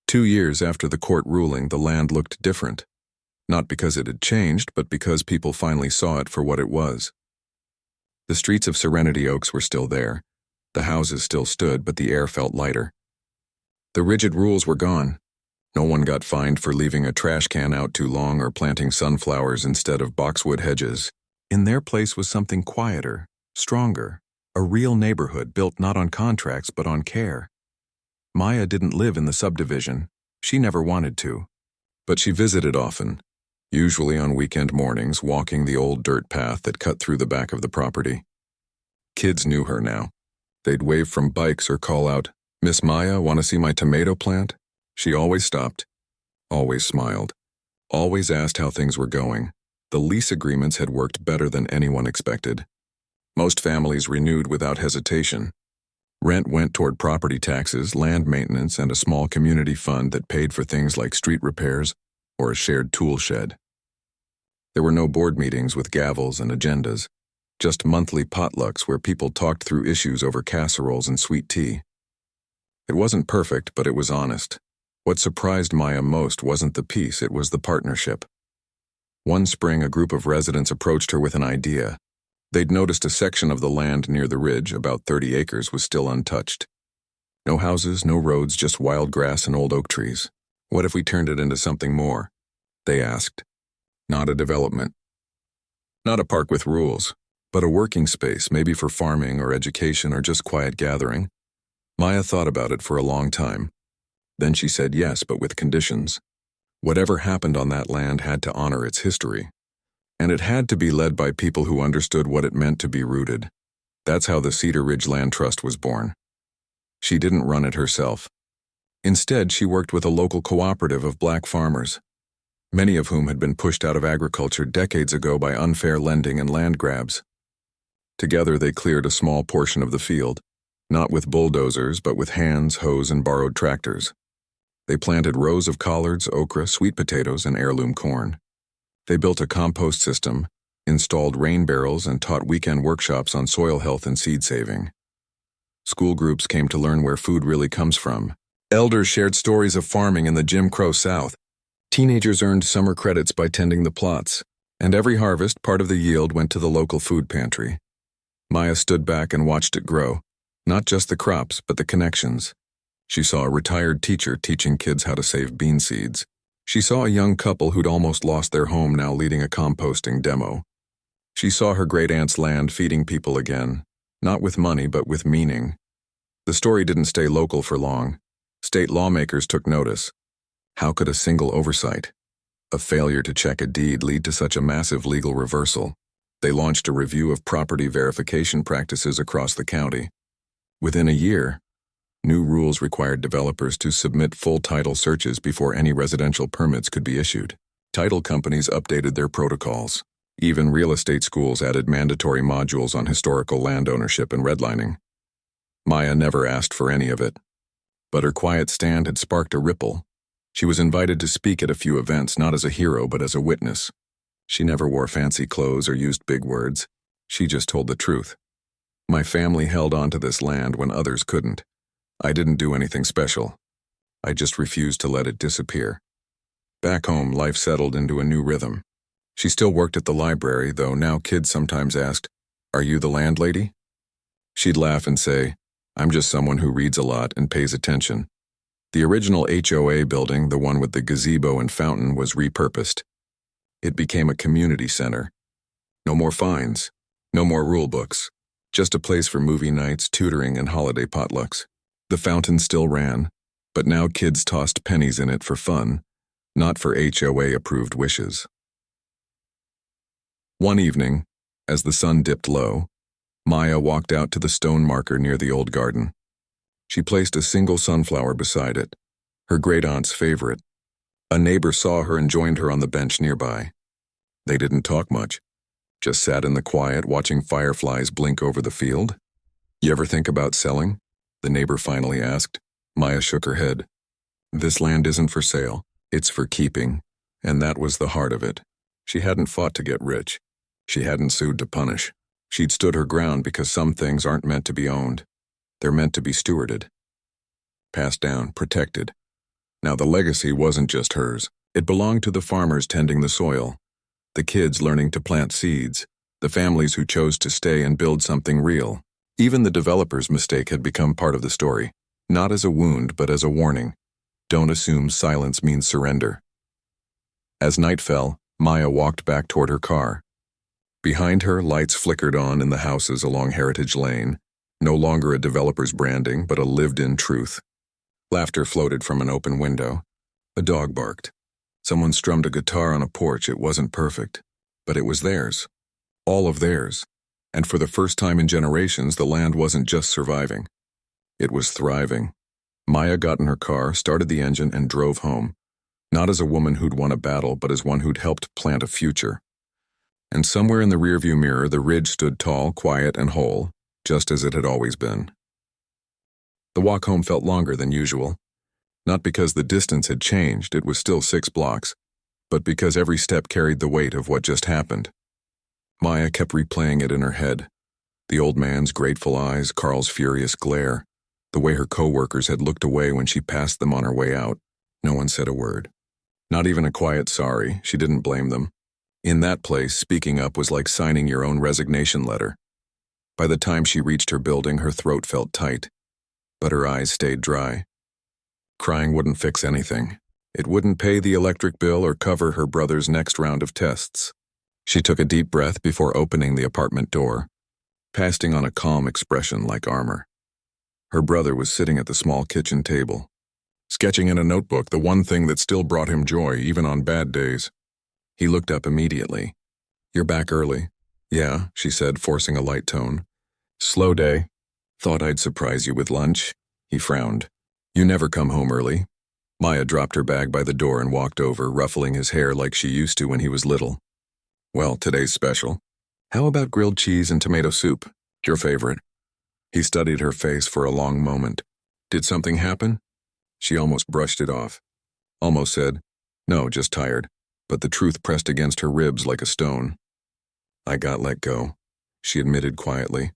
2 years after the court ruling, the land looked different. Not because it had changed, but because people finally saw it for what it was. The streets of Serenity Oaks were still there. The houses still stood, but the air felt lighter. The rigid rules were gone. No one got fined for leaving a trash can out too long or planting sunflowers instead of boxwood hedges. In their place was something quieter, stronger, a real neighborhood built not on contracts but on care. Maya didn't live in the subdivision. She never wanted to. But she visited often, usually on weekend mornings, walking the old dirt path that cut through the back of the property. Kids knew her now. They'd wave from bikes or call out, "Miss Maya, want to see my tomato plant?" She always stopped, always smiled, always asked how things were going. The lease agreements had worked better than anyone expected. Most families renewed without hesitation. Rent went toward property taxes, land maintenance, and a small community fund that paid for things like street repairs or a shared tool shed. There were no board meetings with gavels and agendas, just monthly potlucks where people talked through issues over casseroles and sweet tea. It wasn't perfect, but it was honest. What surprised Maya most wasn't the peace, it was the partnership. One spring, a group of residents approached her with an idea. They'd noticed a section of the land near the ridge, about 30 acres, was still untouched. No houses, no roads, just wild grass and old oak trees. What if we turned it into something more? They asked. Not a development. Not a park with rules, but a working space, maybe for farming or education or just quiet gathering. Maya thought about it for a long time. Then she said yes, but with conditions. Whatever happened on that land had to honor its history. And it had to be led by people who understood what it meant to be rooted. That's how the Cedar Ridge Land Trust was born. She didn't run it herself. Instead, she worked with a local cooperative of black farmers, many of whom had been pushed out of agriculture decades ago by unfair lending and land grabs. Together, they cleared a small portion of the field, not with bulldozers, but with hands, hoes, and borrowed tractors. They planted rows of collards, okra, sweet potatoes, and heirloom corn. They built a compost system, installed rain barrels, and taught weekend workshops on soil health and seed saving. School groups came to learn where food really comes from. Elders shared stories of farming in the Jim Crow South. Teenagers earned summer credits by tending the plots, and every harvest, part of the yield went to the local food pantry. Maya stood back and watched it grow, not just the crops, but the connections. She saw a retired teacher teaching kids how to save bean seeds. She saw a young couple who'd almost lost their home now leading a composting demo. She saw her great-aunt's land feeding people again, not with money but with meaning. The story didn't stay local for long. State lawmakers took notice. How could a single oversight, a failure to check a deed, lead to such a massive legal reversal? They launched a review of property verification practices across the county. Within a year, new rules required developers to submit full title searches before any residential permits could be issued. Title companies updated their protocols. Even real estate schools added mandatory modules on historical land ownership and redlining. Maya never asked for any of it. But her quiet stand had sparked a ripple. She was invited to speak at a few events, not as a hero but as a witness. She never wore fancy clothes or used big words. She just told the truth. My family held on to this land when others couldn't. I didn't do anything special. I just refused to let it disappear. Back home, life settled into a new rhythm. She still worked at the library, though now kids sometimes asked, "Are you the landlady?" She'd laugh and say, "I'm just someone who reads a lot and pays attention." The original HOA building, the one with the gazebo and fountain, was repurposed. It became a community center. No more fines, no more rule books, just a place for movie nights, tutoring, and holiday potlucks. The fountain still ran, but now kids tossed pennies in it for fun, not for HOA-approved wishes. One evening, as the sun dipped low, Maya walked out to the stone marker near the old garden. She placed a single sunflower beside it, her great-aunt's favorite. A neighbor saw her and joined her on the bench nearby. They didn't talk much, just sat in the quiet watching fireflies blink over the field. "You ever think about selling?" the neighbor finally asked. Maya shook her head. "This land isn't for sale, it's for keeping," and that was the heart of it. She hadn't fought to get rich. She hadn't sued to punish. She'd stood her ground because some things aren't meant to be owned. They're meant to be stewarded. Passed down, protected. Now the legacy wasn't just hers. It belonged to the farmers tending the soil, the kids learning to plant seeds, the families who chose to stay and build something real. Even the developer's mistake had become part of the story, not as a wound but as a warning. Don't assume silence means surrender. As night fell, Maya walked back toward her car. Behind her, lights flickered on in the houses along Heritage Lane, no longer a developer's branding but a lived-in truth. Laughter floated from an open window. A dog barked. Someone strummed a guitar on a porch. It wasn't perfect, but it was theirs. All of theirs. And for the first time in generations, the land wasn't just surviving. It was thriving. Maya got in her car, started the engine, and drove home. Not as a woman who'd won a battle, but as one who'd helped plant a future. And somewhere in the rearview mirror, the ridge stood tall, quiet, and whole, just as it had always been. The walk home felt longer than usual. Not because the distance had changed, it was still 6 blocks, but because every step carried the weight of what just happened. Maya kept replaying it in her head. The old man's grateful eyes, Carl's furious glare, the way her co-workers had looked away when she passed them on her way out. No one said a word. Not even a quiet sorry. She didn't blame them. In that place, speaking up was like signing your own resignation letter. By the time she reached her building, her throat felt tight, but her eyes stayed dry. Crying wouldn't fix anything. It wouldn't pay the electric bill or cover her brother's next round of tests. She took a deep breath before opening the apartment door, pasting on a calm expression like armor. Her brother was sitting at the small kitchen table, sketching in a notebook, the one thing that still brought him joy even on bad days. He looked up immediately. "You're back early." "Yeah," she said, forcing a light tone. "Slow day. Thought I'd surprise you with lunch." He frowned. "You never come home early." Maya dropped her bag by the door and walked over, ruffling his hair like she used to when he was little. "Well, today's special. How about grilled cheese and tomato soup? Your favorite." He studied her face for a long moment. "Did something happen?" She almost brushed it off. Almost said, "No, just tired." But the truth pressed against her ribs like a stone. "I got let go," she admitted quietly.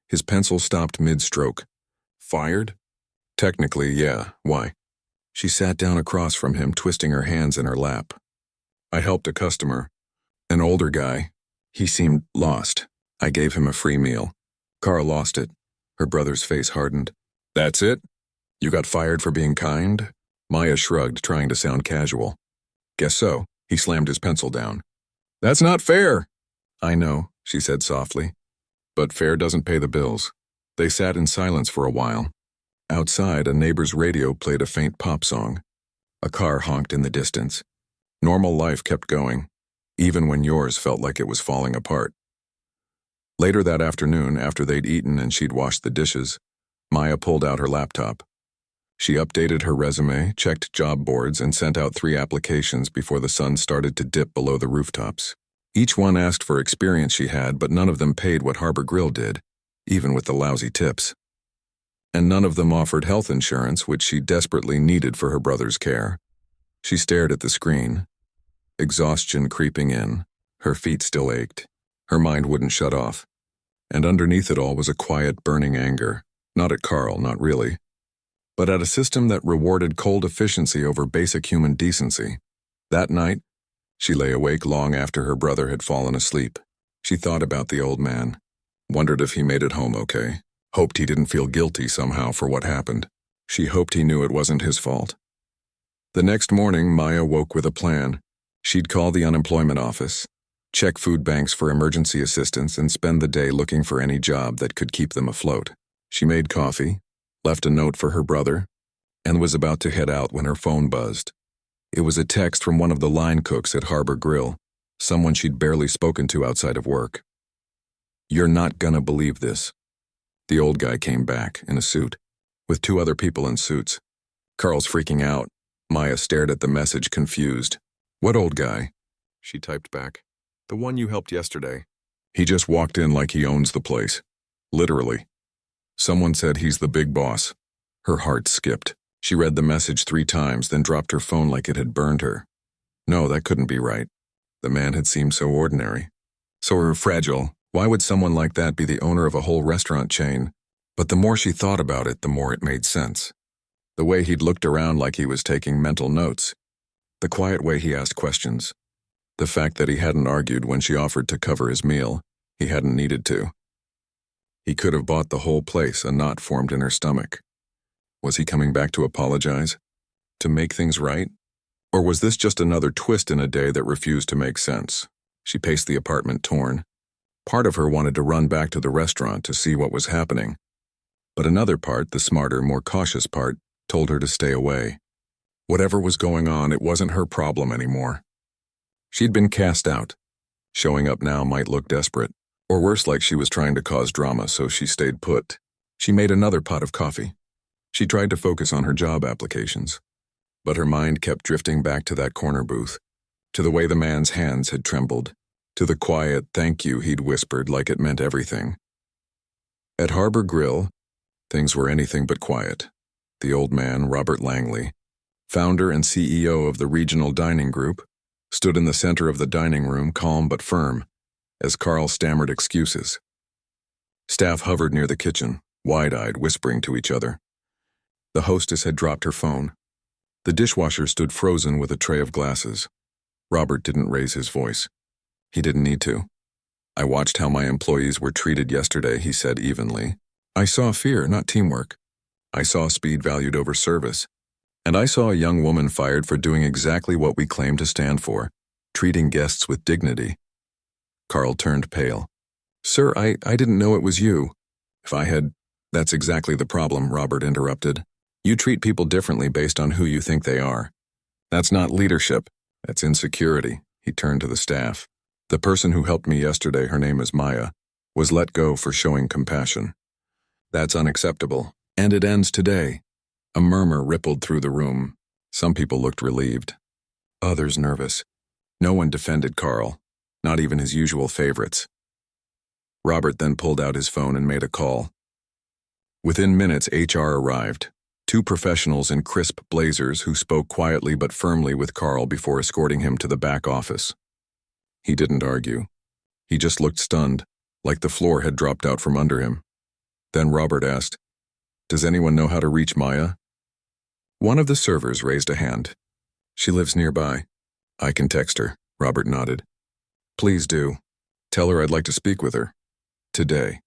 His pencil stopped mid-stroke. "Fired?" "Technically, yeah. Why?" She sat down across from him, twisting her hands in her lap. "I helped a customer. An older guy. He seemed lost. I gave him a free meal. Carl lost it." Her brother's face hardened. "That's it? You got fired for being kind?" Maya shrugged, trying to sound casual. "Guess so." He slammed his pencil down. "That's not fair." "I know," she said softly. "But fair doesn't pay the bills." They sat in silence for a while. Outside, a neighbor's radio played a faint pop song. A car honked in the distance. Normal life kept going, even when yours felt like it was falling apart. Later that afternoon, after they'd eaten and she'd washed the dishes, Maya pulled out her laptop. She updated her resume, checked job boards, and sent out 3 applications before the sun started to dip below the rooftops. Each one asked for experience she had, but none of them paid what Harbor Grill did, even with the lousy tips. And none of them offered health insurance, which she desperately needed for her brother's care. She stared at the screen, exhaustion creeping in. Her feet still ached. Her mind wouldn't shut off. And underneath it all was a quiet, burning anger. Not at Carl, not really, but at a system that rewarded cold efficiency over basic human decency. That night, she lay awake long after her brother had fallen asleep. She thought about the old man, wondered if he made it home okay, hoped he didn't feel guilty somehow for what happened. She hoped he knew it wasn't his fault. The next morning, Maya woke with a plan. She'd call the unemployment office, check food banks for emergency assistance, and spend the day looking for any job that could keep them afloat. She made coffee, left a note for her brother, and was about to head out when her phone buzzed. It was a text from one of the line cooks at Harbor Grill, someone she'd barely spoken to outside of work. "You're not gonna believe this." The old guy came back, in a suit, with 2 other people in suits. Carl's freaking out. Maya stared at the message, confused. "What old guy?" She typed back. "The one you helped yesterday. He just walked in like he owns the place. Literally. Someone said he's the big boss." Her heart skipped. She read the message 3 times, then dropped her phone like it had burned her. No, that couldn't be right. The man had seemed so ordinary, so fragile. Why would someone like that be the owner of a whole restaurant chain? But the more she thought about it, the more it made sense. The way he'd looked around like he was taking mental notes. The quiet way he asked questions. The fact that he hadn't argued when she offered to cover his meal. He hadn't needed to. He could have bought the whole place. A knot formed in her stomach. Was he coming back to apologize? To make things right? Or was this just another twist in a day that refused to make sense? She paced the apartment torn. Part of her wanted to run back to the restaurant to see what was happening. But another part, the smarter, more cautious part, told her to stay away. Whatever was going on, it wasn't her problem anymore. She'd been cast out. Showing up now might look desperate, or worse, like she was trying to cause drama, so she stayed put. She made another pot of coffee. She tried to focus on her job applications, but her mind kept drifting back to that corner booth, to the way the man's hands had trembled, to the quiet thank you he'd whispered like it meant everything. At Harbor Grill, things were anything but quiet. The old man, Robert Langley, founder and CEO of the regional dining group, stood in the center of the dining room, calm but firm, as Carl stammered excuses. Staff hovered near the kitchen, wide-eyed, whispering to each other. The hostess had dropped her phone. The dishwasher stood frozen with a tray of glasses. Robert didn't raise his voice. He didn't need to. I watched how my employees were treated yesterday, he said evenly. I saw fear, not teamwork. I saw speed valued over service. And I saw a young woman fired for doing exactly what we claim to stand for, treating guests with dignity. Carl turned pale. Sir, I didn't know it was you. If I had... That's exactly the problem, Robert interrupted. You treat people differently based on who you think they are. That's not leadership. That's insecurity. He turned to the staff. The person who helped me yesterday, her name is Maya, was let go for showing compassion. That's unacceptable. And it ends today. A murmur rippled through the room. Some people looked relieved. Others nervous. No one defended Carl, not even his usual favorites. Robert then pulled out his phone and made a call. Within minutes, HR arrived. 2 professionals in crisp blazers who spoke quietly but firmly with Carl before escorting him to the back office. He didn't argue. He just looked stunned, like the floor had dropped out from under him. Then Robert asked, Does anyone know how to reach Maya? One of the servers raised a hand. She lives nearby. I can text her, Robert nodded. Please do. Tell her I'd like to speak with her. Today.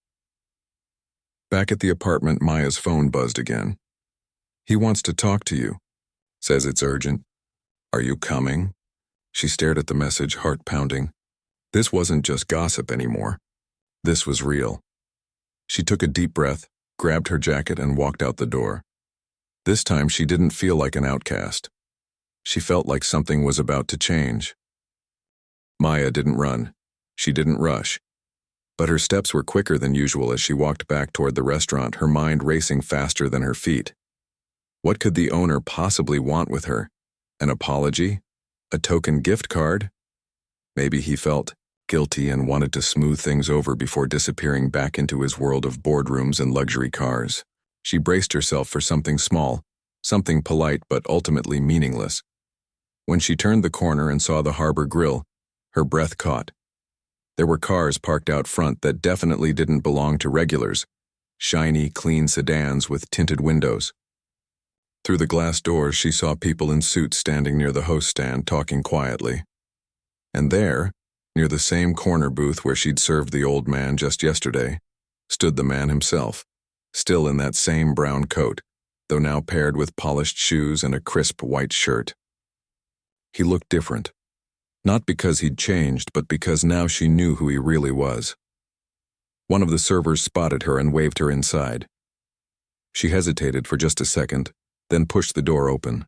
Back at the apartment, Maya's phone buzzed again. He wants to talk to you. Says it's urgent. Are you coming? She stared at the message, heart pounding. This wasn't just gossip anymore. This was real. She took a deep breath, grabbed her jacket, and walked out the door. This time she didn't feel like an outcast. She felt like something was about to change. Maya didn't run. She didn't rush. But her steps were quicker than usual as she walked back toward the restaurant, her mind racing faster than her feet. What could the owner possibly want with her? An apology? A token gift card? Maybe he felt guilty and wanted to smooth things over before disappearing back into his world of boardrooms and luxury cars. She braced herself for something small, something polite but ultimately meaningless. When she turned the corner and saw the Harbor Grill, her breath caught. There were cars parked out front that definitely didn't belong to regulars, shiny, clean sedans with tinted windows. Through the glass doors, she saw people in suits standing near the host stand, talking quietly. And there, near the same corner booth where she'd served the old man just yesterday, stood the man himself, still in that same brown coat, though now paired with polished shoes and a crisp white shirt. He looked different, not because he'd changed, but because now she knew who he really was. One of the servers spotted her and waved her inside. She hesitated for just a second, then pushed the door open.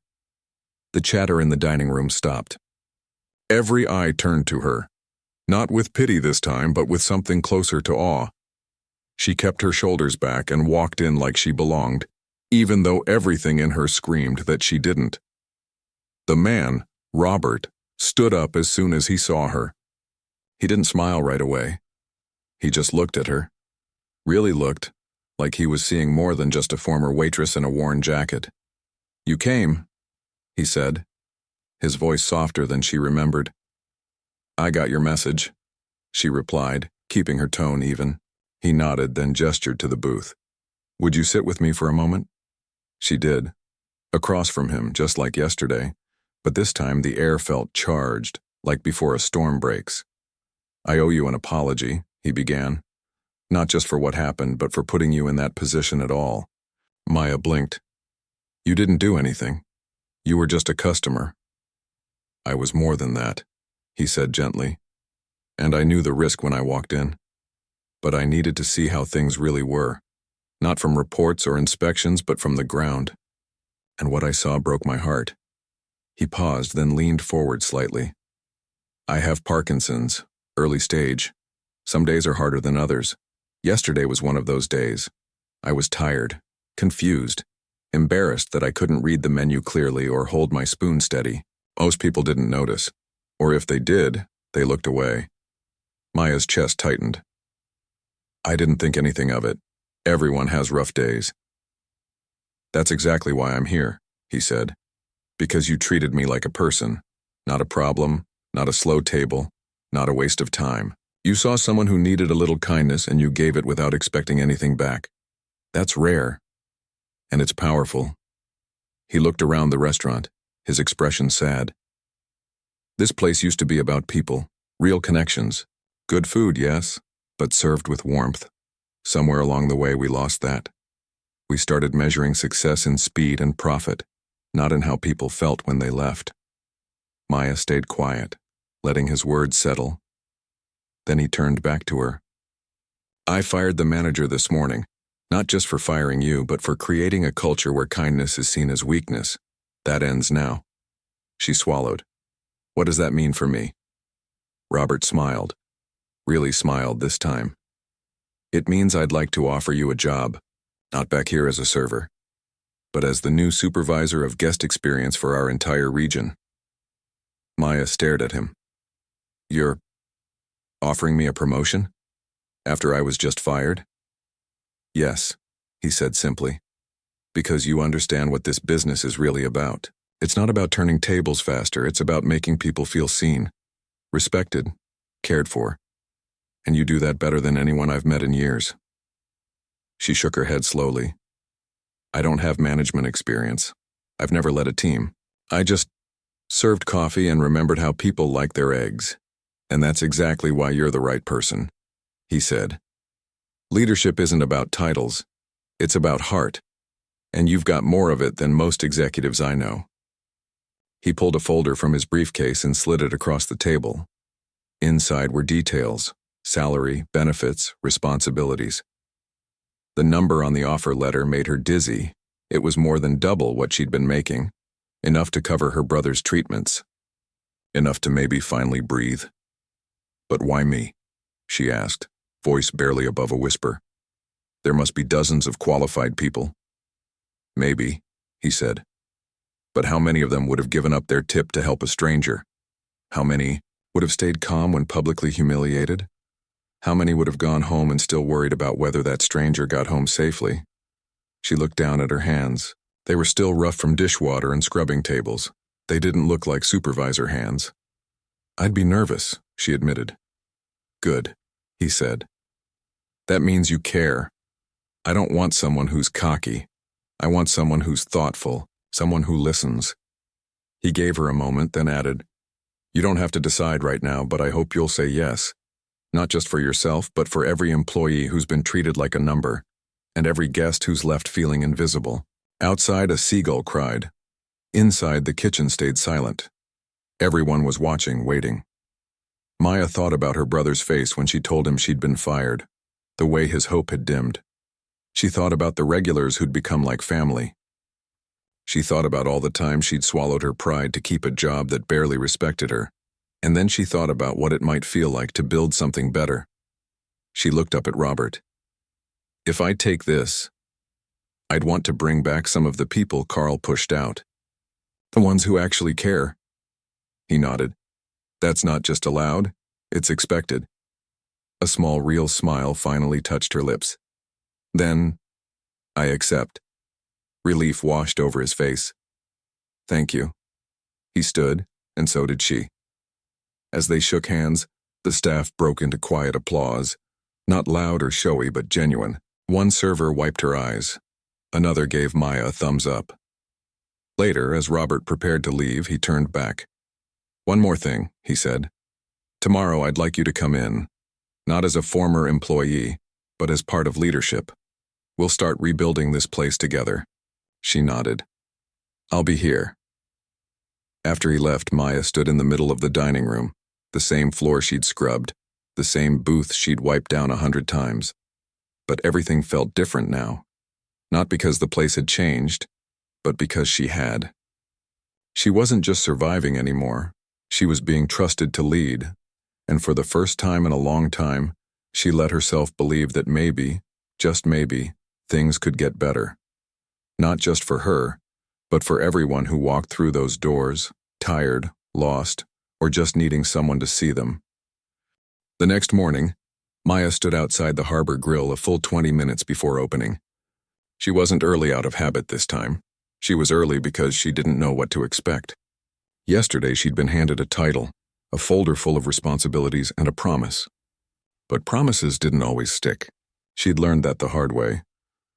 The chatter in the dining room stopped. Every eye turned to her, not with pity this time, but with something closer to awe. She kept her shoulders back and walked in like she belonged, even though everything in her screamed that she didn't. The man, Robert, stood up as soon as he saw her. He didn't smile right away. He just looked at her. Really looked, like he was seeing more than just a former waitress in a worn jacket. You came, he said, his voice softer than she remembered. I got your message, she replied, keeping her tone even. He nodded, then gestured to the booth. Would you sit with me for a moment? She did. across from him, just like yesterday, but this time the air felt charged, like before a storm breaks. "I owe you an apology," he began. "Not just for what happened, but for putting you in that position at all." Maya blinked. "You didn't do anything. You were just a customer." "I was more than that," he said gently. "And I knew the risk when I walked in. But I needed to see how things really were. Not from reports or inspections, but from the ground. And what I saw broke my heart." He paused, then leaned forward slightly. "I have Parkinson's, early stage. Some days are harder than others. Yesterday was one of those days. I was tired, confused, embarrassed that I couldn't read the menu clearly or hold my spoon steady. Most people didn't notice. Or if they did, they looked away." Maya's chest tightened. "I didn't think anything of it. Everyone has rough days." "That's exactly why I'm here," he said. "Because you treated me like a person. Not a problem, not a slow table, not a waste of time. You saw someone who needed a little kindness and you gave it without expecting anything back. That's rare. And it's powerful." He looked around the restaurant, his expression sad. "This place used to be about people, real connections. Good food, yes, but served with warmth. Somewhere along the way we lost that. We started measuring success in speed and profit, not in how people felt when they left." Maya stayed quiet, letting his words settle. Then he turned back to her. "I fired the manager this morning, not just for firing you, but for creating a culture where kindness is seen as weakness. That ends now." She swallowed. "What does that mean for me?" Robert smiled. Really smiled this time. "It means I'd like to offer you a job, not back here as a server, but as the new supervisor of guest experience for our entire region." Maya stared at him. "You're offering me a promotion? After I was just fired?" "Yes," he said simply. "Because you understand what this business is really about. It's not about turning tables faster, it's about making people feel seen, respected, cared for. And you do that better than anyone I've met in years." She shook her head slowly. "I don't have management experience. I've never led a team. I just served coffee and remembered how people like their eggs. And that's exactly why you're the right person," he said. "Leadership isn't about titles. It's about heart. And you've got more of it than most executives I know." He pulled a folder from his briefcase and slid it across the table. Inside were details: salary, benefits, responsibilities. The number on the offer letter made her dizzy. It was more than double what she'd been making, enough to cover her brother's treatments, enough to maybe finally breathe. "But why me?" she asked, voice barely above a whisper. "There must be dozens of qualified people." "Maybe," he said. "But how many of them would have given up their tip to help a stranger? How many would have stayed calm when publicly humiliated? How many would have gone home and still worried about whether that stranger got home safely?" She looked down at her hands. They were still rough from dishwater and scrubbing tables. They didn't look like supervisor hands. "I'd be nervous," she admitted. "Good," he said. "That means you care. I don't want someone who's cocky. I want someone who's thoughtful, someone who listens." He gave her a moment, then added, "You don't have to decide right now, but I hope you'll say yes. Not just for yourself, but for every employee who's been treated like a number, and every guest who's left feeling invisible." Outside, a seagull cried. Inside, the kitchen stayed silent. Everyone was watching, waiting. Maya thought about her brother's face when she told him she'd been fired, the way his hope had dimmed. She thought about the regulars who'd become like family. She thought about all the time she'd swallowed her pride to keep a job that barely respected her. And then she thought about what it might feel like to build something better. She looked up at Robert. "If I take this, I'd want to bring back some of the people Carl pushed out. The ones who actually care." He nodded. "That's not just allowed, it's expected." A small, real smile finally touched her lips. "Then, I accept." Relief washed over his face. "Thank you." He stood, and so did she. As they shook hands, the staff broke into quiet applause, not loud or showy but genuine. One server wiped her eyes. Another gave Maya a thumbs up. Later, as Robert prepared to leave, he turned back. "One more thing," he said. "Tomorrow I'd like you to come in, not as a former employee, but as part of leadership. We'll start rebuilding this place together." She nodded. "I'll be here." After he left, Maya stood in the middle of the dining room, the same floor she'd scrubbed, the same booth she'd wiped down 100 times. But everything felt different now. Not because the place had changed, but because she had. She wasn't just surviving anymore. She was being trusted to lead. And for the first time in a long time, she let herself believe that maybe, just maybe, things could get better. Not just for her, but for everyone who walked through those doors, tired, lost, or just needing someone to see them. The next morning, Maya stood outside the Harbor Grill a full 20 minutes before opening. She wasn't early out of habit this time. She was early because she didn't know what to expect. Yesterday she'd been handed a title, a folder full of responsibilities, and a promise. But promises didn't always stick. She'd learned that the hard way.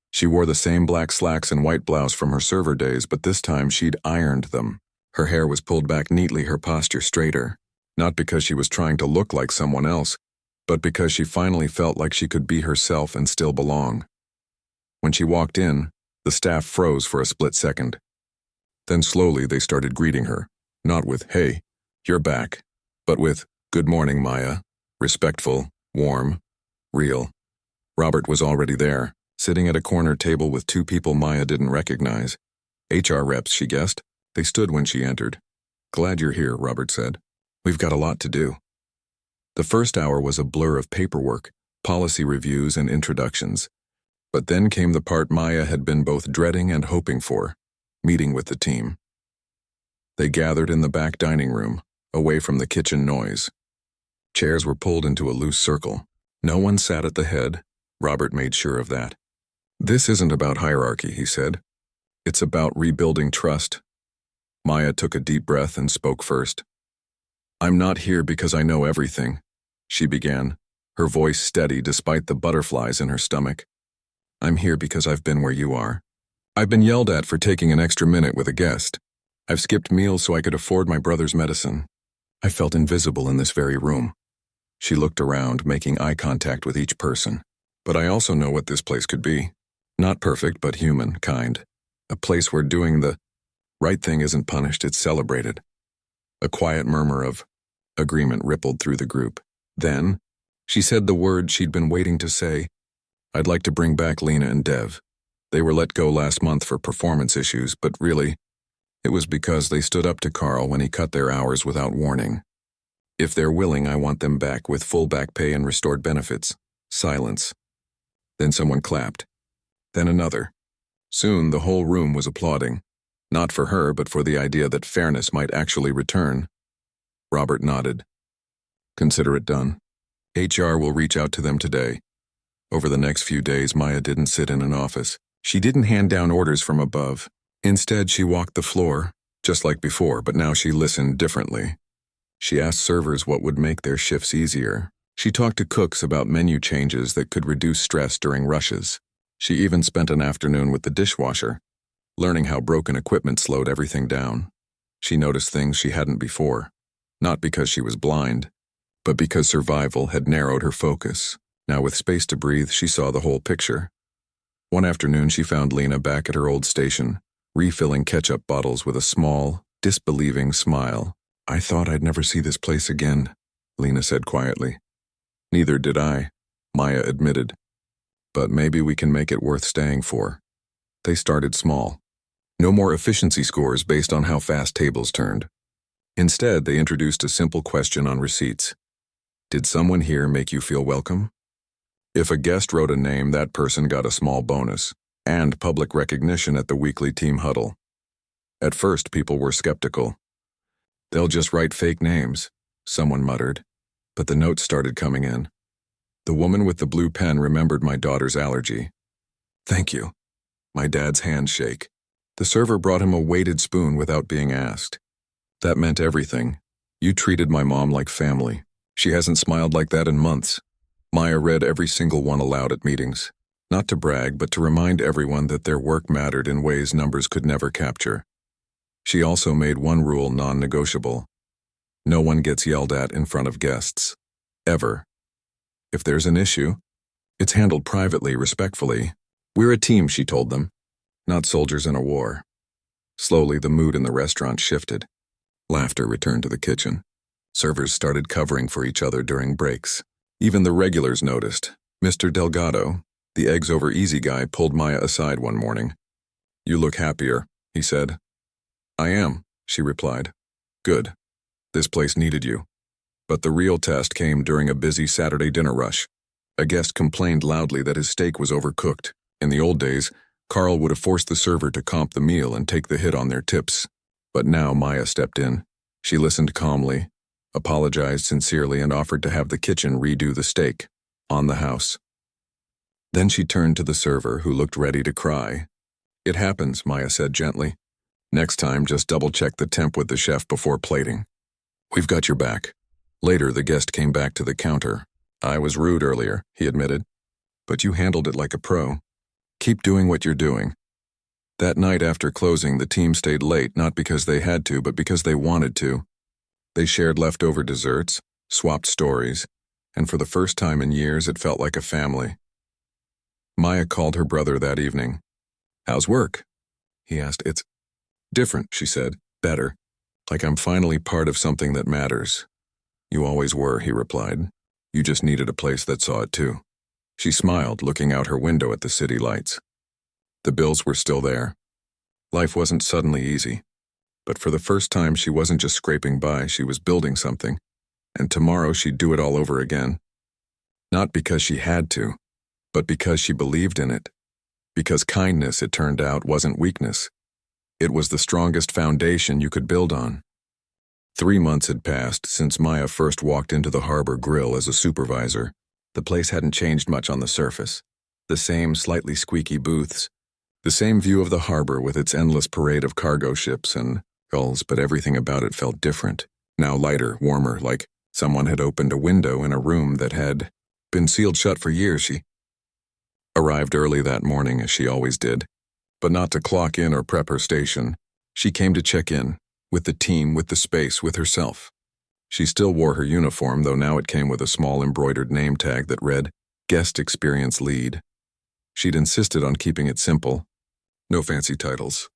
She wore the same black slacks and white blouse from her server days, but this time she'd ironed them. Her hair was pulled back neatly, her posture straighter. Not because she was trying to look like someone else, but because she finally felt like she could be herself and still belong. When she walked in, the staff froze for a split second. Then slowly they started greeting her, not with, "Hey, you're back," but with, "Good morning, Maya," respectful, warm, real. Robert was already there, sitting at a corner table with two people Maya didn't recognize. HR reps, she guessed. They stood when she entered. "Glad you're here," Robert said. "We've got a lot to do." The first hour was a blur of paperwork, policy reviews, and introductions. But then came the part Maya had been both dreading and hoping for, meeting with the team. They gathered in the back dining room, away from the kitchen noise. Chairs were pulled into a loose circle. No one sat at the head. Robert made sure of that. "This isn't about hierarchy," he said. "It's about rebuilding trust." Maya took a deep breath and spoke first. "I'm not here because I know everything," she began, her voice steady despite the butterflies in her stomach. "I'm here because I've been where you are. I've been yelled at for taking an extra minute with a guest. I've skipped meals so I could afford my brother's medicine. I felt invisible in this very room." She looked around, making eye contact with each person. "But I also know what this place could be. Not perfect, but human, kind. A place where doing the right thing isn't punished, it's celebrated." A quiet murmur of agreement rippled through the group. Then, she said the word she'd been waiting to say. "I'd like to bring back Lena and Dev. They were let go last month for performance issues, but really, it was because they stood up to Carl when he cut their hours without warning. If they're willing, I want them back with full back pay and restored benefits." Silence. Then someone clapped. Then another. Soon the whole room was applauding. Not for her, but for the idea that fairness might actually return. Robert nodded. "Consider it done. HR will reach out to them today." Over the next few days, Maya didn't sit in an office. She didn't hand down orders from above. Instead, she walked the floor, just like before, but now she listened differently. She asked servers what would make their shifts easier. She talked to cooks about menu changes that could reduce stress during rushes. She even spent an afternoon with the dishwasher, learning how broken equipment slowed everything down. She noticed things she hadn't before, not because she was blind, but because survival had narrowed her focus. Now with space to breathe, she saw the whole picture. One afternoon, she found Lena back at her old station, refilling ketchup bottles with a small, disbelieving smile. "I thought I'd never see this place again," Lena said quietly. "Neither did I," Maya admitted. "But maybe we can make it worth staying for." They started small. No more efficiency scores based on how fast tables turned. Instead, they introduced a simple question on receipts. "Did someone here make you feel welcome?" If a guest wrote a name, that person got a small bonus, and public recognition at the weekly team huddle. At first, people were skeptical. "They'll just write fake names," someone muttered, but the notes started coming in. "The woman with the blue pen remembered my daughter's allergy." "Thank you." My dad's hands shake. The server brought him a weighted spoon without being asked. "That meant everything. You treated my mom like family. She hasn't smiled like that in months." Maya read every single one aloud at meetings, not to brag, but to remind everyone that their work mattered in ways numbers could never capture. She also made one rule non-negotiable. No one gets yelled at in front of guests. Ever. If there's an issue, it's handled privately, respectfully. We're a team, she told them, not soldiers in a war. Slowly, the mood in the restaurant shifted. Laughter returned to the kitchen. Servers started covering for each other during breaks. Even the regulars noticed. Mr. Delgado, the eggs over easy guy, pulled Maya aside one morning. "You look happier," he said. "I am," she replied. "Good. This place needed you." But the real test came during a busy Saturday dinner rush. A guest complained loudly that his steak was overcooked. In the old days, Carl would have forced the server to comp the meal and take the hit on their tips. But now Maya stepped in. She listened calmly, apologized sincerely, and offered to have the kitchen redo the steak, on the house. Then she turned to the server, who looked ready to cry. "It happens," Maya said gently. "Next time, just double-check the temp with the chef before plating. We've got your back." Later, the guest came back to the counter. "I was rude earlier," he admitted, "but you handled it like a pro. Keep doing what you're doing." That night after closing, the team stayed late, not because they had to, but because they wanted to. They shared leftover desserts, swapped stories, and for the first time in years, it felt like a family. Maya called her brother that evening. "How's work?" he asked. "It's different," she said. "Better. Like I'm finally part of something that matters." "You always were," he replied. "You just needed a place that saw it too." She smiled, looking out her window at the city lights. The bills were still there. Life wasn't suddenly easy. But for the first time, she wasn't just scraping by, she was building something. And tomorrow she'd do it all over again. Not because she had to, but because she believed in it. Because kindness, it turned out, wasn't weakness. It was the strongest foundation you could build on. 3 months had passed since Maya first walked into the Harbor Grill as a supervisor. The place hadn't changed much on the surface. The same slightly squeaky booths, the same view of the harbor with its endless parade of cargo ships and gulls, but everything about it felt different. Now lighter, warmer, like someone had opened a window in a room that had been sealed shut for years. She arrived early that morning, as she always did, but not to clock in or prep her station. She came to check in, with the team, with the space, with herself. She still wore her uniform, though now it came with a small embroidered name tag that read, "Guest Experience Lead." She'd insisted on keeping it simple. No fancy titles.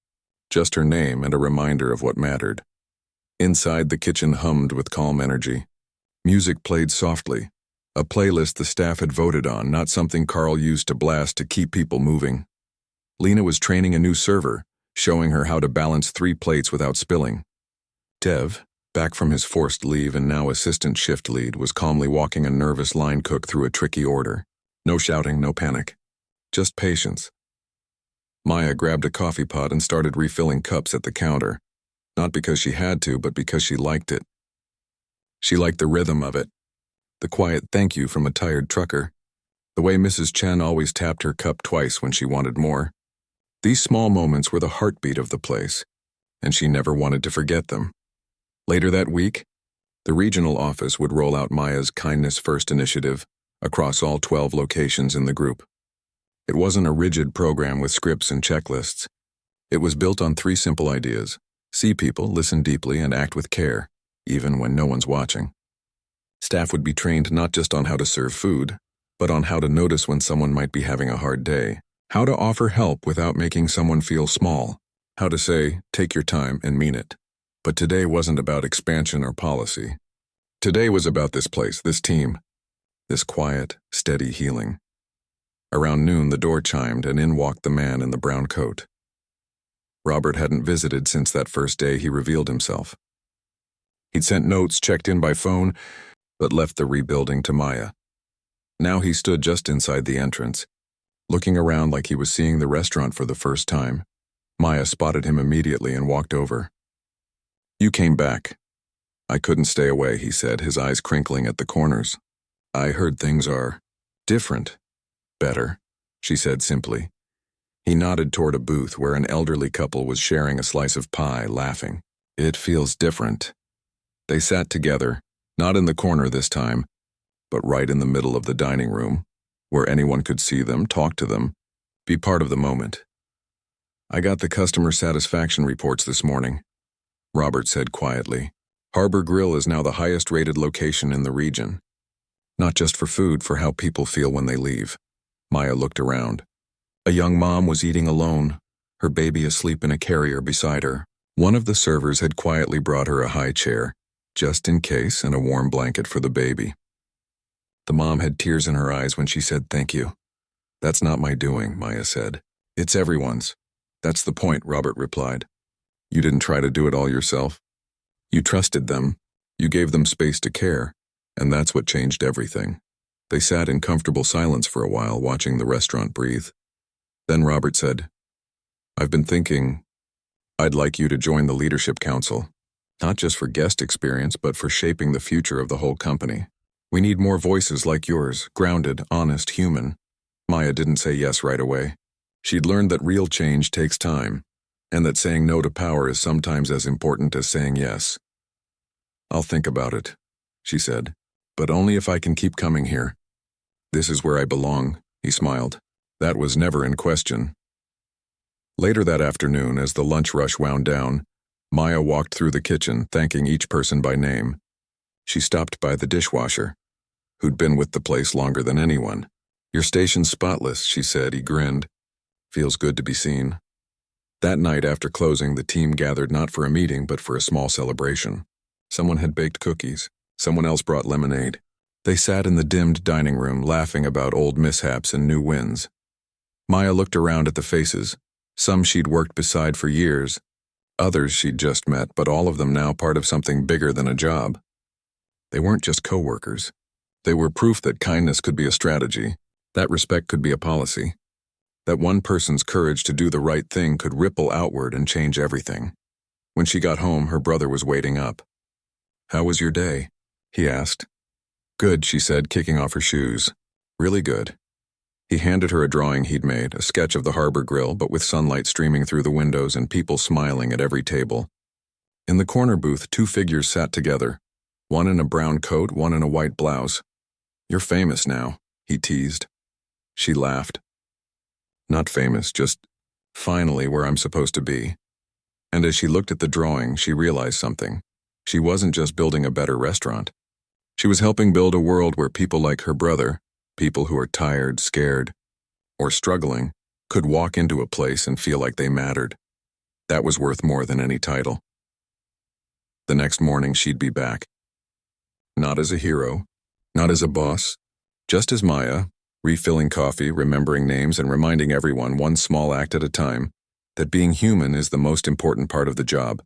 Just her name and a reminder of what mattered. Inside, the kitchen hummed with calm energy. Music played softly. A playlist the staff had voted on, not something Carl used to blast to keep people moving. Lena was training a new server, showing her how to balance 3 plates without spilling. Dev, back from his forced leave and now assistant shift lead, was calmly walking a nervous line cook through a tricky order. No shouting, no panic. Just patience. Maya grabbed a coffee pot and started refilling cups at the counter, not because she had to, but because she liked it. She liked the rhythm of it, the quiet thank you from a tired trucker, the way Mrs. Chen always tapped her cup twice when she wanted more. These small moments were the heartbeat of the place, and she never wanted to forget them. Later that week, the regional office would roll out Maya's Kindness First initiative across all 12 locations in the group. It wasn't a rigid program with scripts and checklists. It was built on 3 simple ideas: see people, listen deeply, and act with care, even when no one's watching. Staff would be trained not just on how to serve food, but on how to notice when someone might be having a hard day, how to offer help without making someone feel small, how to say, "Take your time," and mean it. But today wasn't about expansion or policy. Today was about this place, this team, this quiet, steady healing. Around noon, the door chimed, and in walked the man in the brown coat. Robert hadn't visited since that first day he revealed himself. He'd sent notes, checked in by phone, but left the rebuilding to Maya. Now he stood just inside the entrance, looking around like he was seeing the restaurant for the first time. Maya spotted him immediately and walked over. "You came back." "I couldn't stay away," he said, his eyes crinkling at the corners. "I heard things are different." "Better," she said simply. He nodded toward a booth where an elderly couple was sharing a slice of pie, laughing. "It feels different." They sat together, not in the corner this time, but right in the middle of the dining room, where anyone could see them, talk to them, be part of the moment. "I got the customer satisfaction reports this morning," Robert said quietly. Harbor Grill is now the highest-rated location in the region. Not just for food, for how people feel when they leave. Maya looked around. A young mom was eating alone, her baby asleep in a carrier beside her. One of the servers had quietly brought her a high chair, just in case, and a warm blanket for the baby. The mom had tears in her eyes when she said thank you. That's not my doing, Maya said. It's everyone's. That's the point, Robert replied. You didn't try to do it all yourself. You trusted them, you gave them space to care, and that's what changed everything. They sat in comfortable silence for a while, watching the restaurant breathe. Then Robert said, I've been thinking, I'd like you to join the leadership council, not just for guest experience, but for shaping the future of the whole company. We need more voices like yours, grounded, honest, human. Maya didn't say yes right away. She'd learned that real change takes time, and that saying no to power is sometimes as important as saying yes. I'll think about it, she said, but only if I can keep coming here. This is where I belong, he smiled. That was never in question. Later that afternoon, as the lunch rush wound down, Maya walked through the kitchen, thanking each person by name. She stopped by the dishwasher, who'd been with the place longer than anyone. Your station's spotless, she said. He grinned. Feels good to be seen. That night after closing, the team gathered not for a meeting, but for a small celebration. Someone had baked cookies. Someone else brought lemonade. They sat in the dimmed dining room, laughing about old mishaps and new wins. Maya looked around at the faces. Some she'd worked beside for years. Others she'd just met, but all of them now part of something bigger than a job. They weren't just co-workers. They were proof that kindness could be a strategy, that respect could be a policy, that one person's courage to do the right thing could ripple outward and change everything. When she got home, her brother was waiting up. How was your day? He asked. Good, she said, kicking off her shoes. Really good. He handed her a drawing he'd made, a sketch of the Harbor Grill, but with sunlight streaming through the windows and people smiling at every table. In the corner booth, two figures sat together, one in a brown coat, one in a white blouse. You're famous now, he teased. She laughed. Not famous, just finally where I'm supposed to be. And as she looked at the drawing, she realized something. She wasn't just building a better restaurant. She was helping build a world where people like her brother, people who are tired, scared, or struggling, could walk into a place and feel like they mattered. That was worth more than any title. The next morning, she'd be back. Not as a hero, not as a boss, just as Maya, refilling coffee, remembering names, and reminding everyone, one small act at a time, that being human is the most important part of the job.